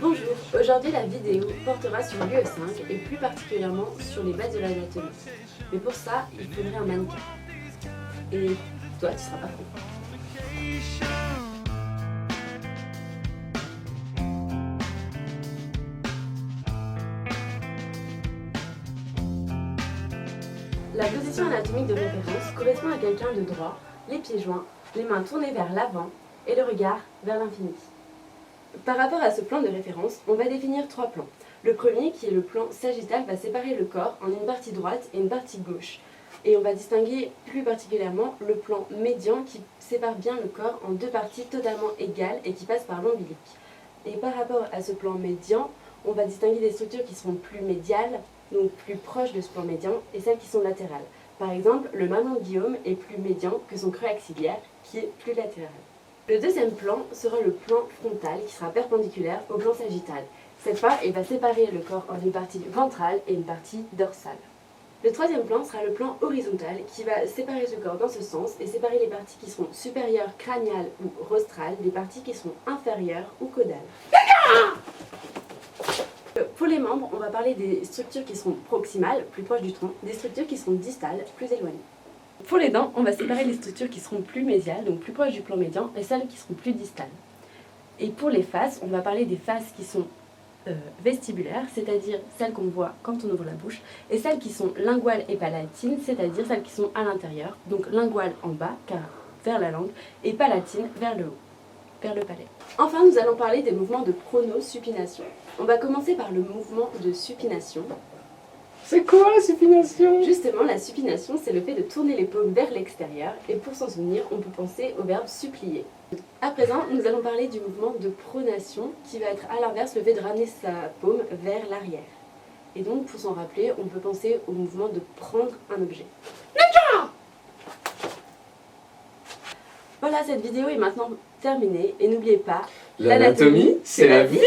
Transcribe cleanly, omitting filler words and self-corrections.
Bonjour, aujourd'hui la vidéo portera sur l'UE5 et plus particulièrement sur les bases de l'anatomie. Mais pour ça, il faudrait un mannequin. Et toi, tu seras pas con. La position anatomique de référence correspond à quelqu'un de droit, les pieds joints, les mains tournées vers l'avant et le regard vers l'infini. Par rapport à ce plan de référence, on va définir trois plans. Le premier, qui est le plan sagittal, va séparer le corps en une partie droite et une partie gauche. Et on va distinguer plus particulièrement le plan médian qui sépare bien le corps en deux parties totalement égales et qui passent par l'ombilic. Et par rapport à ce plan médian, on va distinguer des structures qui seront plus médiales, donc plus proches de ce plan médian, et celles qui sont latérales. Par exemple, le mamelon de Guillaume est plus médian que son creux axillaire, qui est plus latéral. Le deuxième plan sera le plan frontal qui sera perpendiculaire au plan sagittal. Cette fois, il va séparer le corps en une partie ventrale et une partie dorsale. Le troisième plan sera le plan horizontal qui va séparer ce corps dans ce sens et séparer les parties qui seront supérieures crâniales ou rostrales des parties qui seront inférieures ou caudales. Pour les membres, on va parler des structures qui seront proximales, plus proches du tronc, des structures qui seront distales, plus éloignées. Pour les dents, on va séparer les structures qui seront plus médiales, donc plus proches du plan médian, et celles qui seront plus distales. Et pour les faces, on va parler des faces qui sont vestibulaires, c'est-à-dire celles qu'on voit quand on ouvre la bouche, et celles qui sont linguales et palatines, c'est-à-dire celles qui sont à l'intérieur, donc linguale en bas, car vers la langue, et palatine vers le haut, vers le palais. Enfin, nous allons parler des mouvements de pronosupination. On va commencer par le mouvement de supination. C'est quoi la supination? Justement, la supination, c'est le fait de tourner les paumes vers l'extérieur, et pour s'en souvenir, on peut penser au verbe supplier. À présent, nous allons parler du mouvement de pronation, qui va être à l'inverse le fait de ramener sa paume vers l'arrière. Et donc, pour s'en rappeler, on peut penser au mouvement de prendre un objet. Voilà, cette vidéo est maintenant terminée, et n'oubliez pas, L'anatomie, c'est la vie!